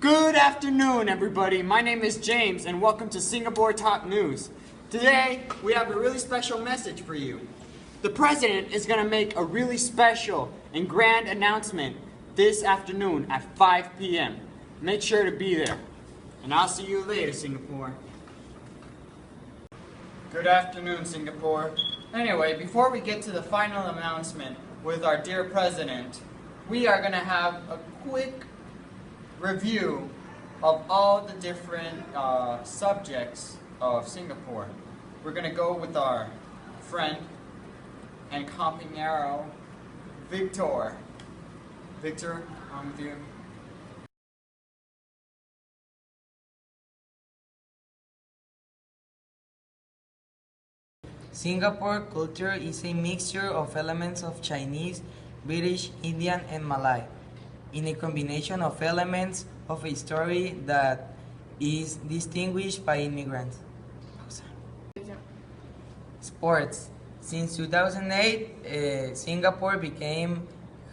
Good afternoon, everybody. My name is James, and welcome to Singapore Top News. Today, we have a really special message for you. The President is going to make a really special and grand announcement this afternoon at 5 p.m. Make sure to be there. And I'll see you later, Singapore. Good afternoon, Singapore. Anyway, before we get to the final announcement with our dear President, we are going to have a quick review of all the different subjects of Singapore. We're going to go with our friend and compañero, Victor. Victor, on with you. Singapore culture is a mixture of elements of Chinese, British, Indian, and Malay, in a combination of elements of a story that is distinguished by immigrants. Sports. Since 2008, Singapore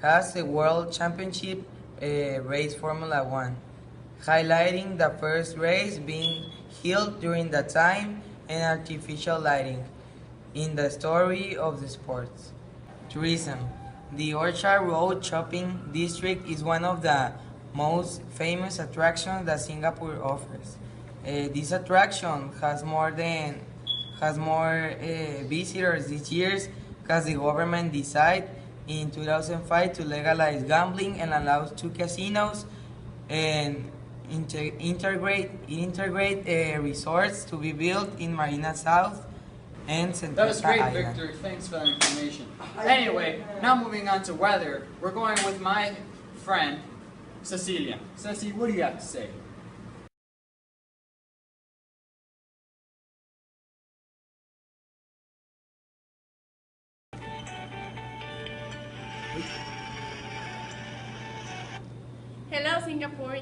has a world championship race Formula One, highlighting the first race being held during that time and artificial lighting in the story of the sports. Tourism. The Orchard Road Shopping District is one of the most famous attractions that Singapore offers. This attraction has more visitors this year because the government decided in 2005 to legalize gambling and allow 2 casinos and integrate resorts to be built in Marina South and Sentosa That was great, Island. Victor. Thanks for that information. Anyway, now moving on to weather, we're going with my friend, Cecilia. Ceci, what do you have to say? Hello, Singapore.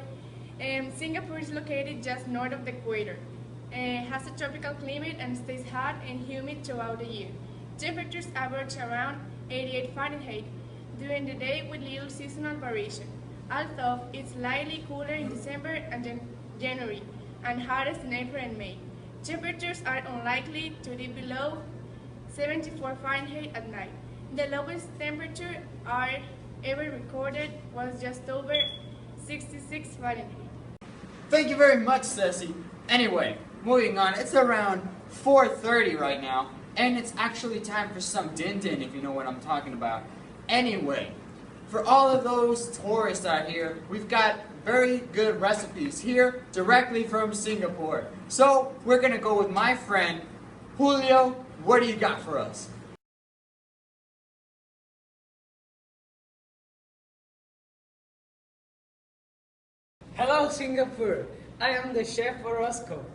Singapore is located just north of the equator. Has a tropical climate and stays hot and humid throughout the year. Temperatures average around 88 Fahrenheit during the day with little seasonal variation, although it's slightly cooler in December and January and hottest in April and May. Temperatures are unlikely to dip below 74 Fahrenheit at night. The lowest temperature ever recorded was just over 66 Fahrenheit. Thank you very much, Ceci. Anyway, moving on, it's around 4:30 right now, and it's actually time for some din din, if you know what I'm talking about. Anyway, for all of those tourists out here, we've got very good recipes here directly from Singapore. So, we're gonna go with my friend, Julio. What do you got for us? Hello, Singapore. I am the chef Orozco.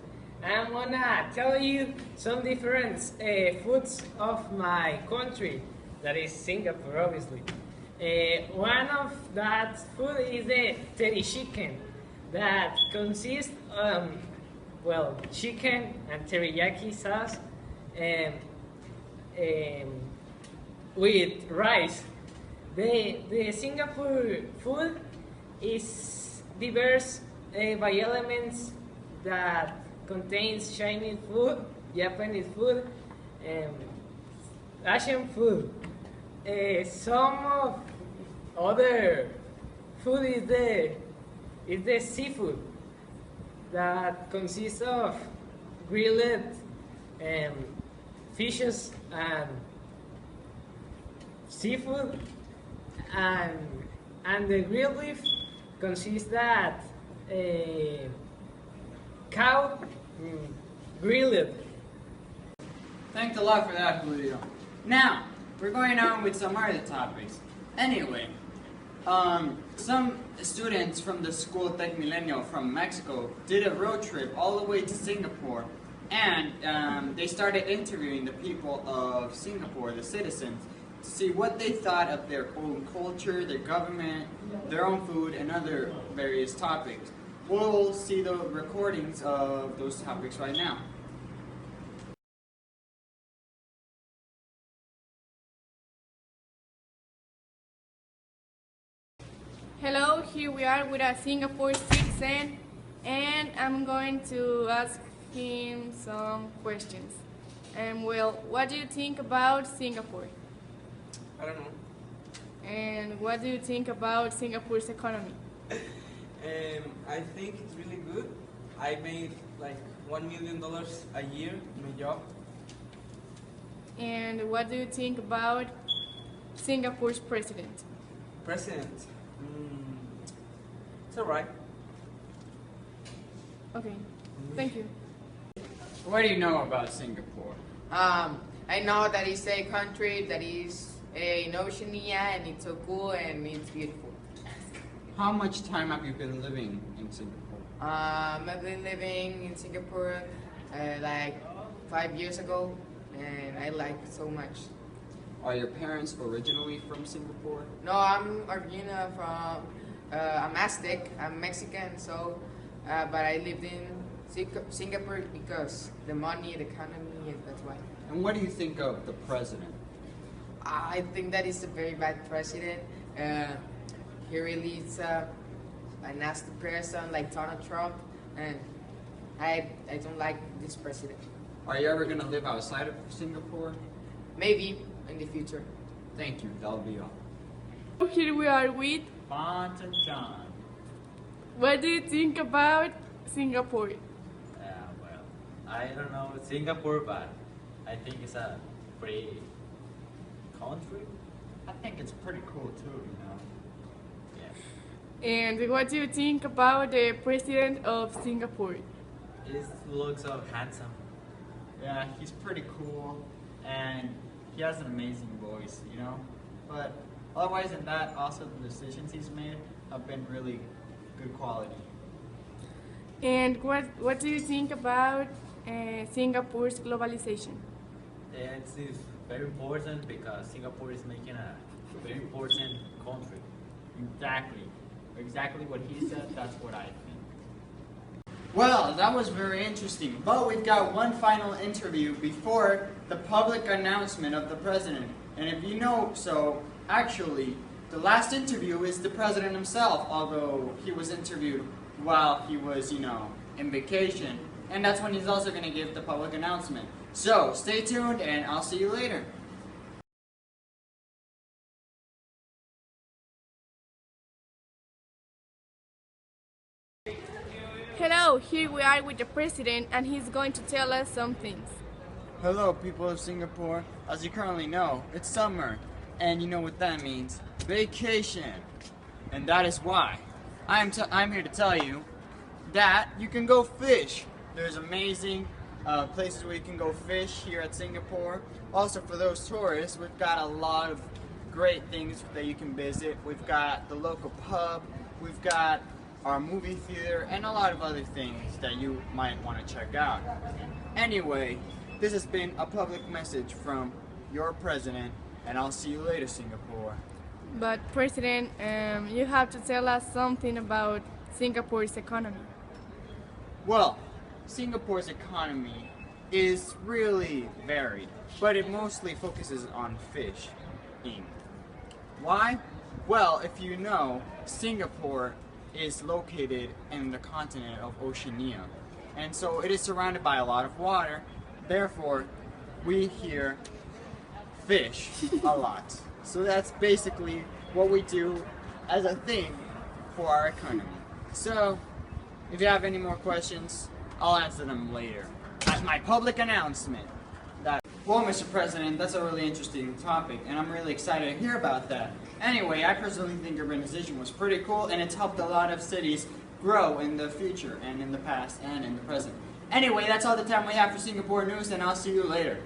I'm gonna tell you some different foods of my country, that is Singapore, obviously. One of that food is the teri chicken, that consists chicken and teriyaki sauce with rice. The Singapore food is diverse by elements that contains Chinese food, Japanese food, Asian food. Some of other food is the seafood, that consists of grilled fishes and seafood, and the grilled beef consists that cow grilled. Thanks a lot for that, Julio. Now, we're going on with some other topics. Anyway, some students from the school Tech Milenio from Mexico did a road trip all the way to Singapore, and they started interviewing the people of Singapore, the citizens, to see what they thought of their own culture, their government, their own food, and other various topics. We'll see the recordings of those topics right now. Hello, here we are with a Singapore 6 present, and I'm going to ask him some questions. Well, what do you think about Singapore? I don't know. And what do you think about Singapore's economy? I think it's really good. I made like $1 million a year in my job. And what do you think about Singapore's president? President, it's alright. Okay, thank you. What do you know about Singapore? I know that it's a country that is in Oceania and it's so cool and it's beautiful. How much time have you been living in Singapore? I've been living in Singapore like 5 years ago and I like it so much. Are your parents originally from Singapore? No, I'm Argentina from, I'm Aztec, I'm Mexican, so, but I lived in Singapore because the money, the economy, and that's why. And what do you think of the president? I think that is a very bad president. He really is a nasty person like Donald Trump, and I don't like this president. Are you ever going to live outside of Singapore? Maybe in the future. Thank you, that'll be all. Here we are with, Font and John. what do you think about Singapore? Well, I don't know Singapore, but I think it's a pretty country. I think it's pretty cool too, you know. Yeah. And what do you think about the president of Singapore? He looks so handsome. Yeah, he's pretty cool, and he has an amazing voice, you know. But otherwise than that, also the decisions he's made have been really good quality. And what do you think about Singapore's globalization? It's very important because Singapore is making a very important country. Exactly what he said, that's what I think. Well, that was very interesting, but we've got one final interview before the public announcement of the president. And if you know, so actually, the last interview is the president himself, although he was interviewed while he was, you know, in vacation. And that's when he's also going to give the public announcement. So, stay tuned and I'll see you later. Hello, here we are with the president and he's going to tell us some things. Hello, people of Singapore. As you currently know, it's summer, and you know what that means. Vacation. And that is why I'm here to tell you that you can go fish. There's amazing places where you can go fish here at Singapore. Also, for those tourists, we've got a lot of great things that you can visit. We've got the local pub, we've got our movie theater, and a lot of other things that you might want to check out. Anyway, this has been a public message from your president, and I'll see you later, Singapore. But President, you have to tell us something about Singapore's economy. Well, Singapore's economy is really varied, but it mostly focuses on fishing. Why? Well, if you know, Singapore is located in the continent of Oceania, and so it is surrounded by a lot of water. Therefore, we here fish a lot. So that's basically what we do as a thing for our economy. So, if you have any more questions, I'll answer them later as my public announcement. Well, Mr. President, that's a really interesting topic, and I'm really excited to hear about that. Anyway, I personally think urbanization was pretty cool, and it's helped a lot of cities grow in the future, and in the past, and in the present. Anyway, that's all the time we have for Singapore News, and I'll see you later.